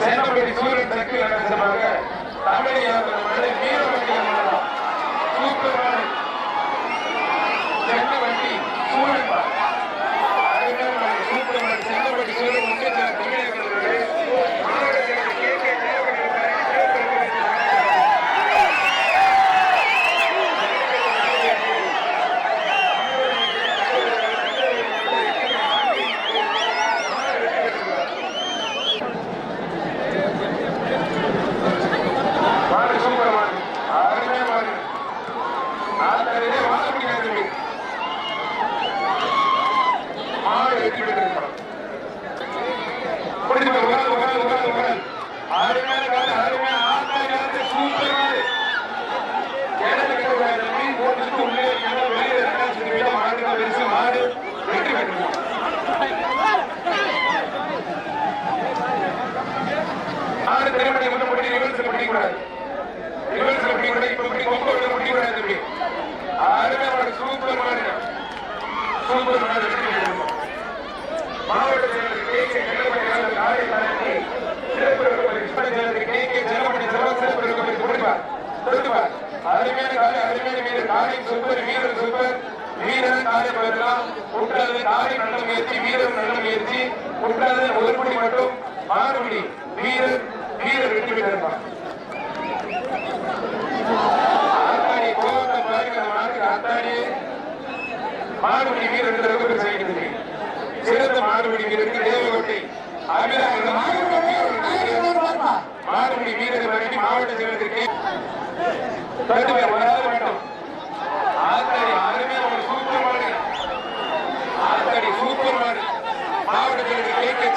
சேனப்படி சூரியன் சக்தி நகரமாக தமிழக வீரவண்டி சூப்பர் மாடு சென்னை வண்டி சூழல் சூப்பர் மாடு சேனப்படி சூரியன் முக்கிய தமிழக வீரன் காலைப்பெறலாம் குற்றது காலை நல்ல முயற்சி வீரன் நல்ல முயற்சி குற்றது ஒருபடி மட்டும் மாறுபடி வீரர் வெற்றி பெற்றிருப்பார் ஆத்தாடி கோவத்தை பாருங்க ஆத்தாடி மாறுபடி வீரர் செய்கிறது சிறந்த மாறுபடி வீரருக்கு தேவகோட்டை மாறுபடி வீரர் வரைக்கும் மாவட்ட செயலருக்கு வேண்டும் ஆத்தாடி அருமையான சூப்பர் மாடு ஆத்தாடி சூப்பர் மாடு மாவட்டத்திற்கு கேட்க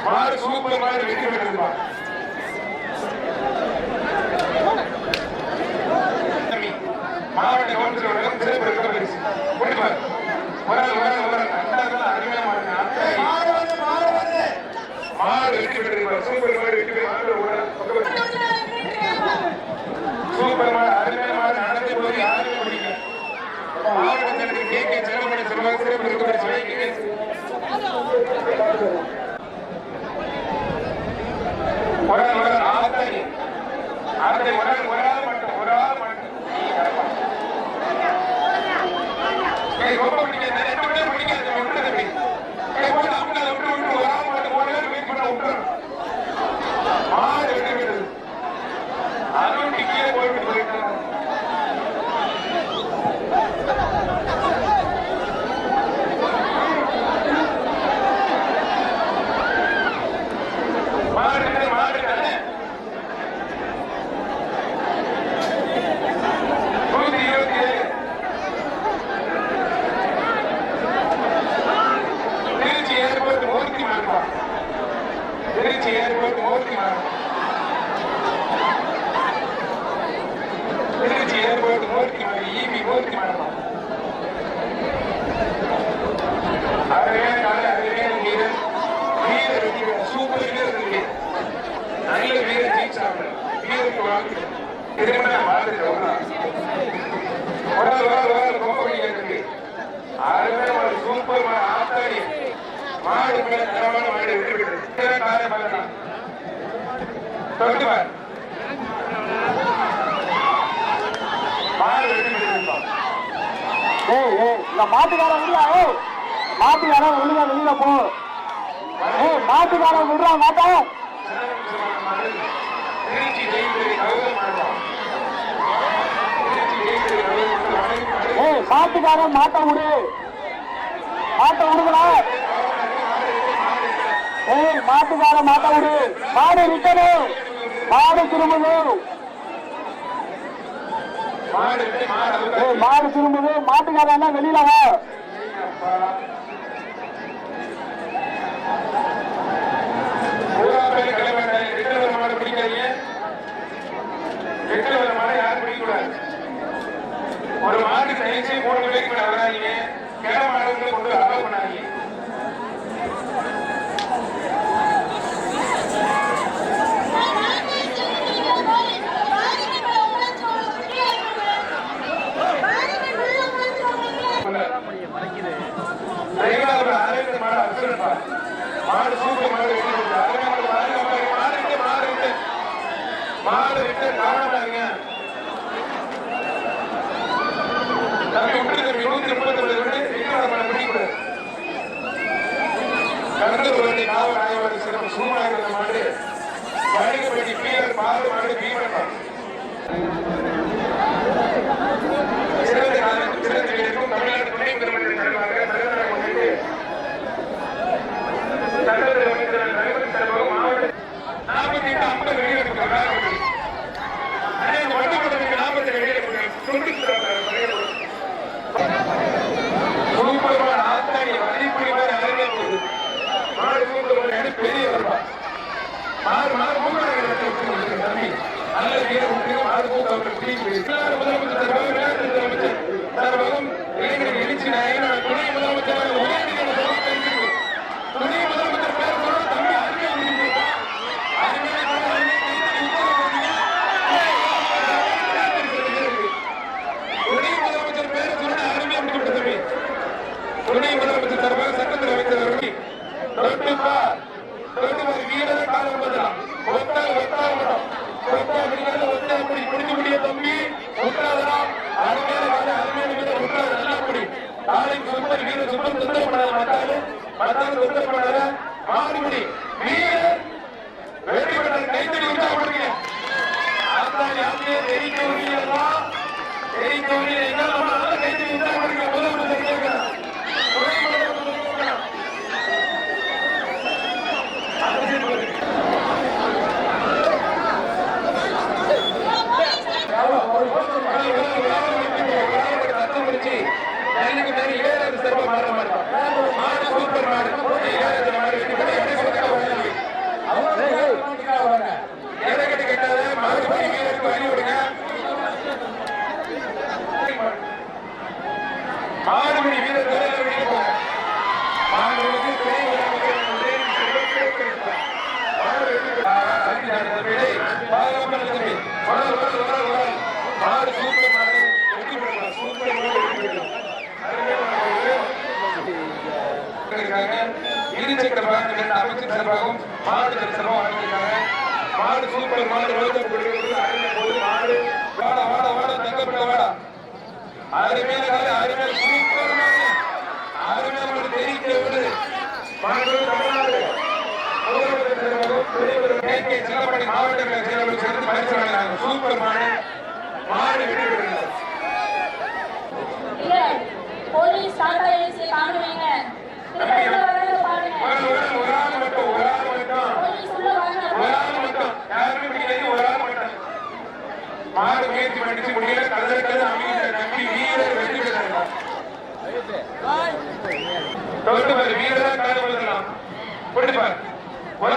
மாடு சூப்பர் மாடு வெற்றி பெற்றிருப்பார் மாவட்ட கவுன்சிலருடன் சிறப்பு பரிசு கொடுப்பார் மாடு வெற்றி பெற்றிருப்பார் சூப்பர் மாடு வெற்றி பெற்ற சூப்பர் மாடு அருமையான மாடு நடந்து போது யாருமே முடியும் மாவட்டத்திற்கு கே செலவழி செல்வாக சிறப்பு பரிசு ஒரு ஆள் மட்டும் ரொம்ப பிடிக்காது சூப்பர் ஆத்தாடி மாடு தரமான மாடு மாட்டுக்காரன் மாட்டுக்காரன் ஒழுங்கா வெளியில போ மாட்டுக்காரன் விடுறா மாட்டா மாட்டுக்காரன் மாட்ட விடு விடுங்களா மாட்டுக்காரன் மாட்ட விடு மாடு நிக்கணும் மாடு திரும்புது மாடு திரும்புது மாட்டுக்காரன் வெளியில வா மாடு சூப்பர் மாடு மாடு விட்டு காரணாங்க தம்பி விட்டு 130 பிடிக்கூடாது கடந்தூர் காவல் ஆய்வாளர் சிறப்பு சூழ்நாயக மாடு வணிகப்பட்டி பீரர் பால் மாடு பீமன் சிறந்த காலத்தில் சிறந்த வீரருக்கும் தமிழ்நாடு துணை முதலமைச்சர் சார்பாக தலைவராக முன்னிட்டு சட்டத்துறை அமைச்சர் தலைவர் சார்பாக மாவட்ட 48 வெளியிடப்பட்ட மண்டபத்திற்கு 40 வெளியிடப்பட்ட சூப்பர் ஆத்தாடி மதிப்புடி மாதிரி அறிஞர் போகுது மாடு சூப்பர் பெரிய வருவா மாடு மாடு மூணு தம்பி நல்ல வீரர் விட்டு மாடு கூட்டம் முதலமைச்சர் சார்பாகவும் இளைஞர் எழுச்சி நாயகன் துணை முதலமைச்சர் துணை முதலமைச்சர் பேர் சொல்ல தம்பி துணை முதலமைச்சர் பேர் சொல்ல அருமையா முடிக்கப்பட்ட தம்பி துணை முதலமைச்சர் சார்பாக சட்டத்துறை அமைச்சர் அவர்கள் வீரர் காலம் பதிலாம் முடிச்சு முடிய தம்பி உற்றாதலாம் நாளைக்கு சுத்தம் வீரர் சுத்தம் சுத்தம் பண்ணாத மத்தாலும் சுத்தம் பண்ணாத மாறுபடி வீரர் வெற்றி பெற்ற கைத்தறி உண்டாக ஆத்தாடி அப்படியே தெரிவிக்க முடியலா தெரிவிக்க முடியல கைத்தறி உண்டாக முதலமைச்சர் கேட்கிறார் மாடுபடி வீரர் மாடு சூப்பர் மாடு வெற்றி பெறலாம் சூப்பர் இருசக்கர வாகனங்கள் அமைச்சர் சார்பாகவும் மாடு தரிசனமாக வழங்கியிருக்காங்க மாடு சூப்பர் மாடு மாடு வாட வாட வாட தங்கப்பட்ட வாடா அருமையான கால அருமையான சூப்பர் மாடு அருமையான மாடு தெரிவிக்க விடு மாடு தமிழ்நாடு செல்லப்படி மாவட்ட செயலாளர் சேர்ந்து பரிசு வழங்கினாங்க சூப்பர் மாடு மாடு வெற்றி பெறுகிறது போலீஸ் டாடா ஏசி காணுவீங்க மாடு முயற்சி பண்ணிச்சு முடியல கதற்கது அமைச்சர் நம்பி வீரர் வெற்றி பெற்றார் வீரர் கலந்துலாம் கொடுப்பார் ஒரு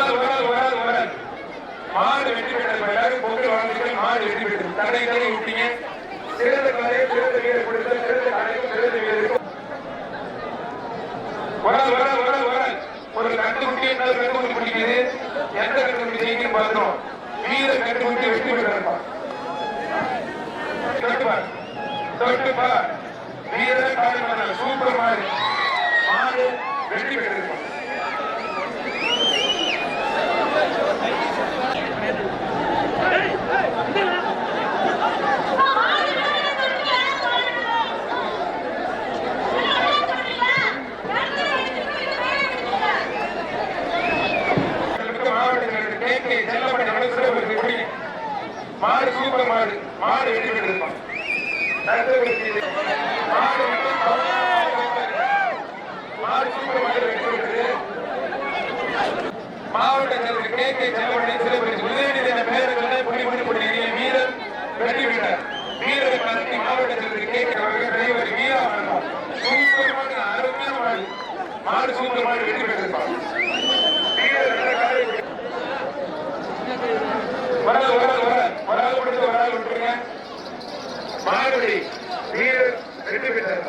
மாடு வெற்றி பெற்றது எல்லாரும் பொங்கல் வாழ்ந்துட்டு மாடு வெற்றி பெற்றது தடை தடை விட்டீங்க சிறந்த கலை சிறந்த வீரர் கொடுத்த சிறந்த கலைக்கும் சிறந்த வீரருக்கும் ஒரு கண்டுபிடி இன்னொரு கண்டுபிடி பிடிக்குது எந்த கண்டுபிடி செய்யுன்னு பார்த்தோம் வீரர் கண்டுபிடி வெற்றி பெற்றார் தொட்டுப்பார் வீரர் காலை சூப்பர் மாடு மாடு வெற்றி பெற்றிருப்பார் மாடு சூப்பர் மாடு மாடு வெற்றி பெற்றிருப்பான் மாடு சூப்பர் மாடு வெற்றி பெற்றது மாவட்ட செயலர் கே செல்லப்படி சிறப்பு உதயநிதி பேரை வீரர் வெற்றி பெற்றார் வீரரை பார்த்து மாவட்ட செயலர் கே டிரைவர் வீரா சூப்பர் மாடு அருமையான மாடு மாடு சூப்பர் மாடு வெற்றி பெற்றிருப்பான் மாடுபடி வீரர் வெற்றி பெற்றார்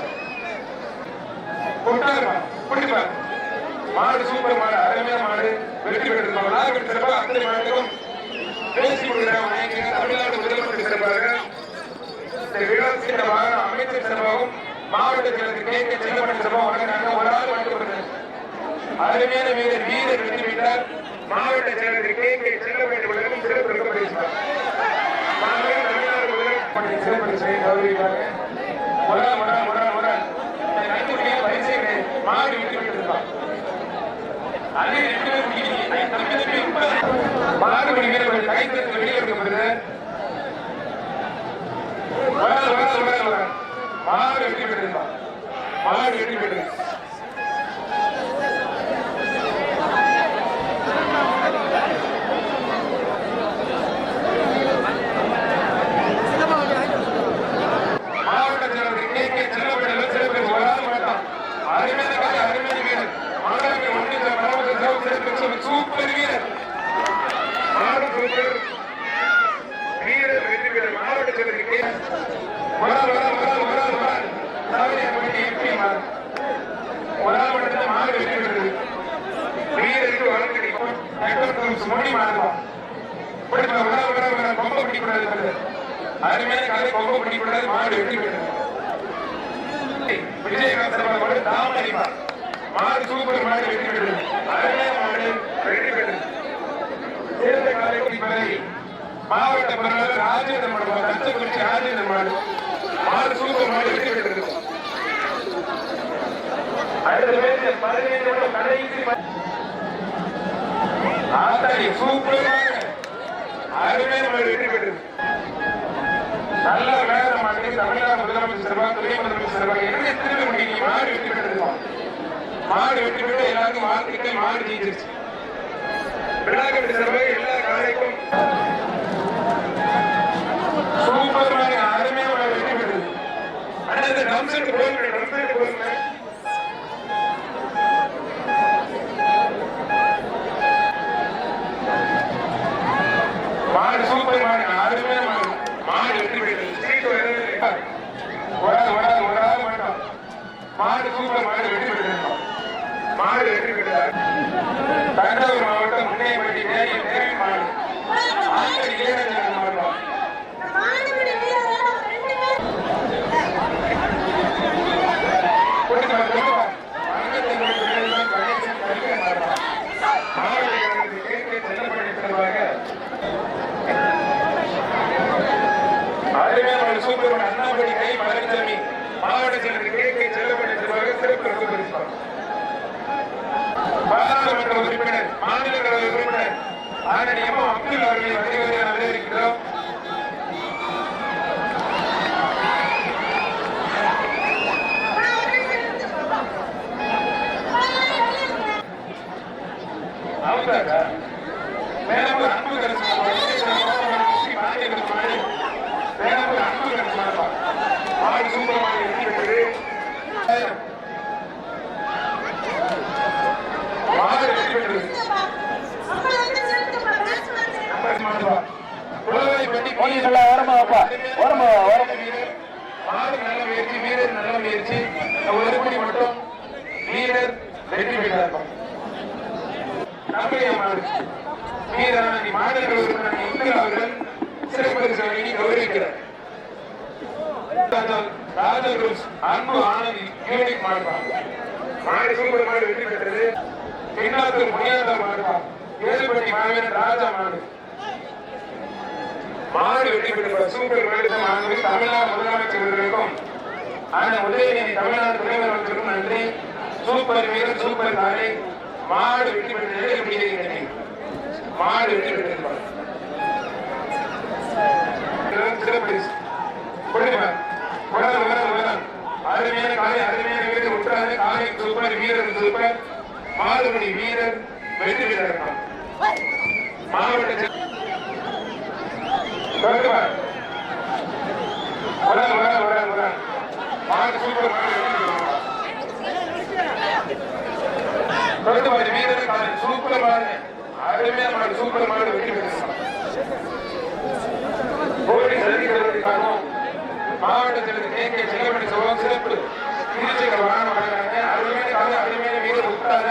மாடு சூப்பர் மாடு அருமையான மாடு வெற்றி பெற்றிருப்பாங்க சிறப்பாக அத்தனை மாடுகளும் பேசி கொடுக்கிறாங்க தமிழ்நாடு முதலமைச்சர் சிறப்பாக அமைச்சர் சிறப்பாகவும் மாவட்ட செயலர் கே செல்லப்பட்ட சிறப்பாக வழங்கினாங்க ஒரு ஆள் வழங்கப்படுது அருமையான வீரர் வீரர் வெற்றி பெற்றார். மாவட்ட செயலர் கே கே செல்லப்பேட்டை வழங்கும் சிறப்பு ரொக்க பரிசு. தமிழ்நாடு முதலமைச்சர் சிறப்பு செய்ய கௌரவிக்கிறாங்க. மாடு வெற்றி பெற்றிருக்கான். மாடு வீரர்கள் கைத்தறி வெளியே எடுக்கப்படுது. மாடு வெற்றி பெற்றிருக்கான். மாடு வெற்றி பெற்றிருக்கான். சூப்பர் வீரர் வீரர் வெற்றி பெற்ற மாவட்ட செயலருக்கு மாடு வெற்றி பெற்றது. வீரருக்கு வழக்கு மொழி மாறலாம். கொம்ப பிடிக்கூடாது. அருமையான கதை கொம்ப பிடிக்கூடாது. மாடு வெற்றி பெற்றது. விஜயகாந்த் தாமதிப்பார். மாடு சூப்பர் மாடு வெற்றி பெற்றது. அருமையான மாடு வெற்றி பெற்றது. சேர்ந்த காலைக்குடி பதவி மாவட்ட பொருளாளர் ராஜேந்திர மாடு தச்சக்குறிச்சி ராஜேந்திர மாடு மாடு சூப்பர் மாடு வெற்றி பெற்றது. அடுத்த பேர் 15 நிமிடம் கடைசி ஆத்தாடி சூப்பர் மாடு அருமையான மாடு வெற்றி பெற்றது. நல்ல வேற மாடு தமிழ்நாடு முதலமைச்சர் சிறப்பாக துணை முதலமைச்சர் சிறப்பாக என்ன திரும்ப முடியும். மாடு வெற்றி பெற்றிருக்கோம். மாடு வெற்றி பெற்று எல்லாருக்கும் வாழ்த்துக்கள். மாடு ஜெயிச்சிருச்சு. விழாக்கட்டு சிறப்பாக எல்லா காலைக்கும் சூப்பர் மாடு அருமையான மாடு வெற்றி பெற்றது. அடுத்த ட்ரம் செட் போயிருங்க. மாடு சூப்பர் மாடு அருமையான மாடு மாடு வெற்றி பெற்றது. மாட்டோம். மாடு சூப்பர் மாடு வெற்றி பெற்றிருக்கோம். மாடு வெற்றி பெற்றார். தஞ்சாவூர் மாவட்டம் முன்னையப்பட்டி தேவி மாடு ஆண்கள் இளைஞர்கள் மாவட்டம் அருமையான சூப்பர் அண்ணாமலை கை பழனிசாமி மாவட்ட செயலர் கே கே செல்லப்பட்டி சிறப்பு ரொக்க பரிசு. பாராளுமன்ற உறுப்பினர் மாநிலங்களவை உறுப்பினர் ஆனடி எம் அப்துல் அவர்களை வருகிறதை வரவேற்கிறோம். வேலூர் அன்பு கருத்து மாடு சூப்பர் மாடு வெற்றி பெற்றது. மாடு வெற்றி பெற்றது. மாடு நல்ல முயற்சி. வீரர் நல்ல முயற்சி. ஒரு மணி மட்டும் வீரர் வெற்றி பெற்றார். நம்முடைய மாடு வீரராணி மாநில உறுப்பினர் இந்திரா அவர்கள் சிறப்பு பரிசு கௌரவிக்கிறார். ராஜா குரூப்ஸ் அன்பு ஆனந்தி யூனிக் மாடுபா மாடு சூப்பர் மாடு வெற்றி பெற்றது. பின்னாத்தூர் புனியாத மாடுபா ஏழுபட்டி மாவீரன் ராஜா மாடு மாடு வெற்றி பெற்ற சூப்பர் மாடு மாணவி தமிழ்நாடு முதலமைச்சர்களுக்கும் ஆனால் உதயநிதி தமிழ்நாடு துணை முதலமைச்சருக்கும் நன்றி. சூப்பர் வீரர் சூப்பர் காலை மாடு வெற்றி பெற்றது. மாடு வெற்றி பெற்றிருப்பார். அருமையான காலை அருமையான வீரர் உற்றாத காலை சூப்பர் வீரர் சூப்பர் மாடுபடி வீரர் வெற்றி பெற்றார். மாவட்ட மாடு சூப்பர் மாடு வீரர் காலை சூப்பர் மாடு அருமையான மாடு சூப்பர் மாடு வெற்றி பெற்றார். மாவட்டத்தில் கே கே செல்லப்பட்டி சோழம் சிறப்பு திருச்சிகள் வழங்கப்படுகிறாங்க. அருமையான கால அருமையான வீரர் உட்கார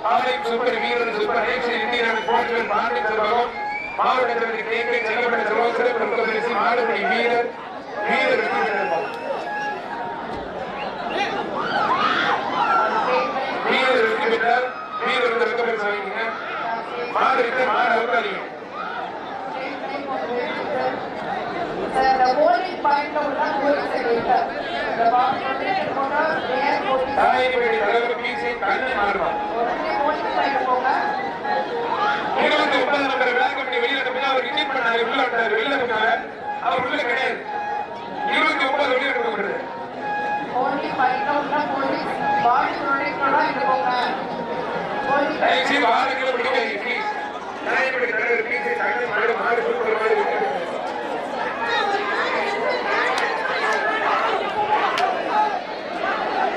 காலை சூப்பர் வீரர் சூப்பர் இந்தியன் போட்டிகள் பாண்டி செல்வகம் மாவட்டத்தில் கே கே செல்லப்பட்டி சோழம் சிறப்பு பரிசு மாடுபடி வீரர் வீரர் வெற்றி பெற்றிருப்பார். வீரர் வெற்றி பெற்றார். மாடு இருக்கு, மாடு அவுக்காதீங்க. தாயன்பேடி தலைவர் பிசி கண்ணன் மாறுவான். 29 நம்பர் விளாக்கம்பட்டி வெளியில போய் அவர் விஜய் பண்ணாரு. உள்ள வந்தாரு, வெளியில போனாரு. அவர் உள்ள கிடையாது. 29 வெளியில போகிறது. தயவுசெய்து 6 கிலோ பிடிக்காதீங்க ப்ளீஸ். தாயன்பேடி தலைவர் பிசி கண்ணன் மாடு மாடு சூப்பர் மாடு விட்டு.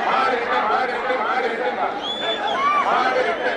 மாடு விட்டு மாடு விட்டு மாடு விட்டுமா மாடு விட்டு.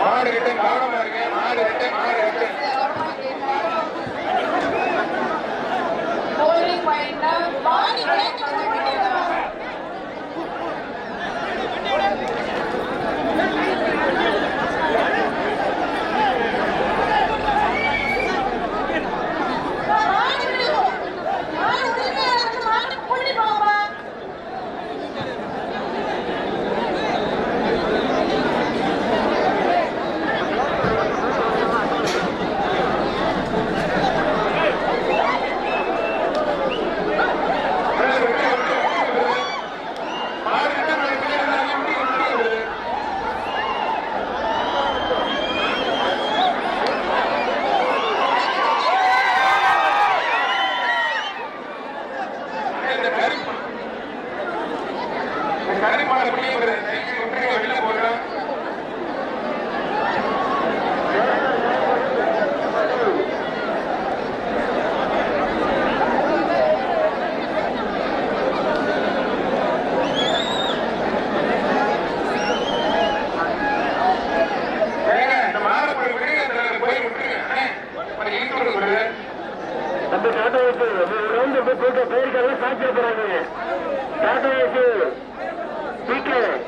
மாடு விட்டு கவனமா இருக்கு. மாடு விட்டு மாடு விட்டு.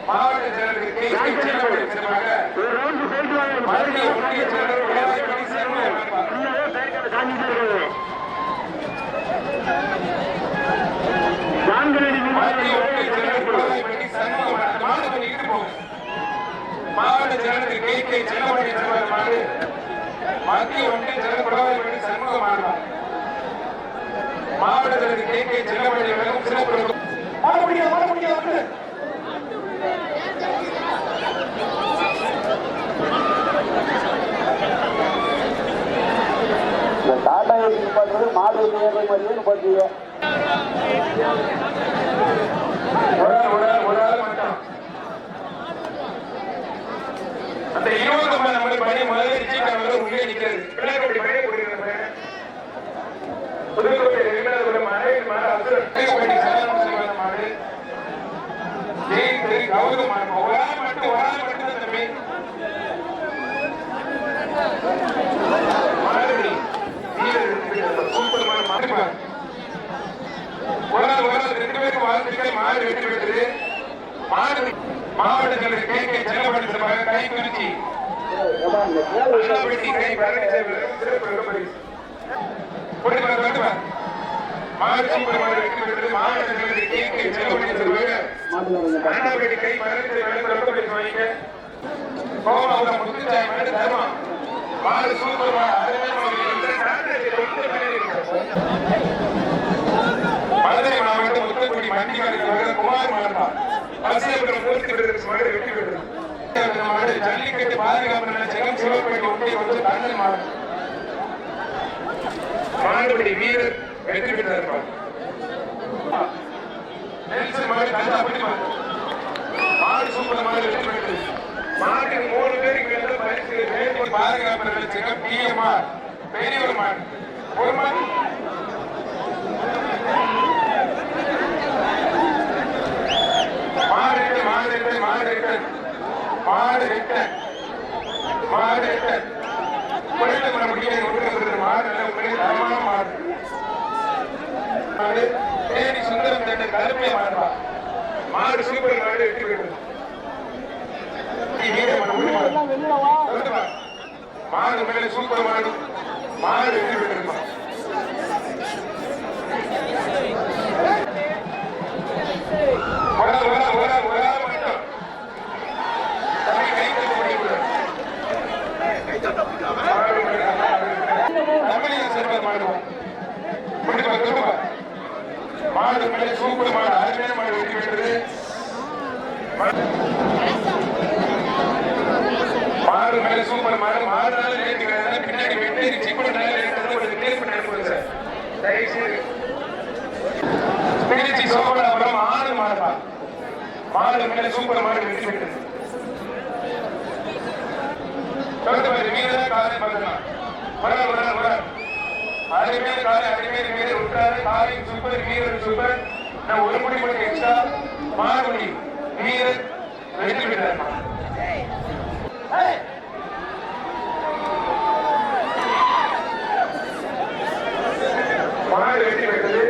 மாவட்ட செயலருக்கு மத்திய ஒன்றிய செயலர் உலகாய்மணி சண்முகம் மத்திய ஒன்றிய செயலர் உலகாய்மணி சண்முகம் மாடு பண்ணிட்டு போகும். மாவட்ட செயலருக்கு கே செல்லமணி மாடு மத்திய ஒன்றிய செயலர் உலகாய்மணி சண்முகம் ஆடுவார். மாவட்ட செயலருக்கு கே செல்லமணி வழங்கும் சிறப்பு டாடா ஏசி பண்றது மாடு மாதிரியே பண்றீங்க. அந்த 20 நம்ம பணி முதல்ல நிச்சயமாக உள்ளே நிற்கிறது. பிள்ளைகளுடைய பணியை போடுகிறாங்க. புதுக்கோட்டை ரெகுலர் மாடு மாடு கௌதம் மட்டும் தம்பி சூப்பர் மாடு ரெண்டு பேரும் வாழ்த்துக்கள். மாடு வெற்றி பெற்றது. மாடு மாவட்டத்தில் கே செல்லப்படி கை குறிச்சி கை மாடு சூப்பர் மாடு வெற்றி பெற்றது. மாவட்டத்தில் கே செல்லப்படி அண்ணாபேட்டி கை வாங்கிக்க கோமாவூர் முத்துச்சாய் மாடு தர்மா மாடு சூப்பர் மாடு மதுரை மாவட்டம் முத்துக்குடி மண்டிகாரி வசியபுரம் மூர்த்தி பிரதேச மாடு வெற்றி பெற்றது. மாடு ஜல்லிக்கட்டு பாதுகாப்பு நிலையச்சங்கம் சிவப்பேட்டை ஒன்றிய வந்து கண்ணன் மாடு மாடுபடி வீரர் வெற்றி பெற்றிருப்பார். நெல்சன் மாடு கல்லா பிடிப்பார். மாடு சூப்பர் மாடு வெற்றி பெற்றது. மாட்டுக்கு 3 பேருக்கு வெள்ள பரிசு வேலூர் பாதுகாப்பு நிலையச்சங்கம் பிஎம்ஆர் பெரியவர் மாடு ஒரு மாடு மாடு சூப்பர் மாடு வெற்றி பெற்றது. மாடு மேல சூப்பர் மாடு மாடு வெற்றி பெற்றிருப்பான். மாடு மேல சூப்பர் மாடு அருமையான மாடு வெற்றி பெற்றது. மாடு மேல சூப்பர் மாடு மாடுனால நேர்த்திக்கிறது பின்னாடி வெட்டி சிப்பனால ஒரு டேஸ்ட் பண்ணி அனுப்புங்க சார். தயவுசெய்து திருச்சி சோழபுரம் மாடு மாடுப்பா. மாடு மேல சூப்பர் மாடு வெற்றி பெற்றது. வீரர் காலை பார்க்கலாம். அருமையான காலை அருமையான வீரர் விட்டாரு. காலை சூப்பர் வீரர் சூப்பர். நான் ஒரு முடி மட்டும் எக்ஸ்ட்ரா மாடுபடி வீரர் வெற்றி பெற்றார். மாடு வெற்றி பெற்றது.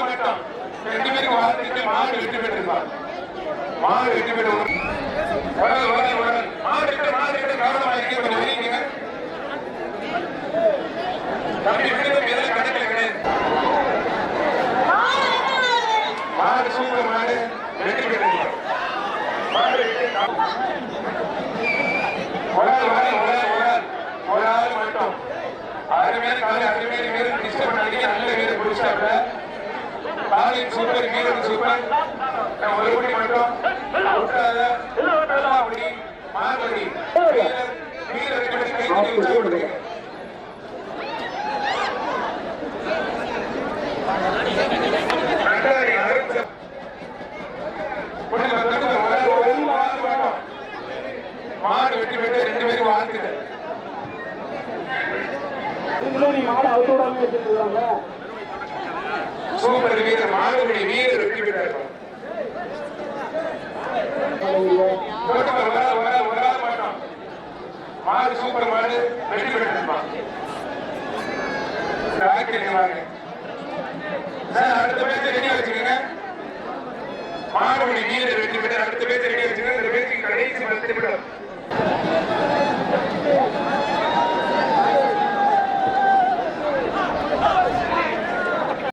மட்டும் 2 பேருக்கு வாழ்த்துக்கு மாடு வெற்றி பெற்றிருப்பார். மாடு வெற்றி பெற்று மாடு கவனமாக இருக்க மாடு சூப்பர் மாடு வெற்றி பெற்றது. மாடு ஒரு ஆள் மட்டும் அருமையான காலை அருமையான வீரர் டிஸ்டர்ப் பண்ணாதீங்க. நல்ல வீரர் பிடிச்சாப்ல. காலை சூப்பர் வீரர் சூப்பர். ஒரு முடி மட்டும் மாறுபடி வீரர் வீரர் கை மாடு வெற்றி பெற்று 2 பேரும் வாழ்த்துக்கள். சூப்பர் வீரர் மாடுபடி வீரர் வெற்றி பெற்றார். மாடு சூப்பர் மாடு வெற்றி பெற்றிருப்பான்.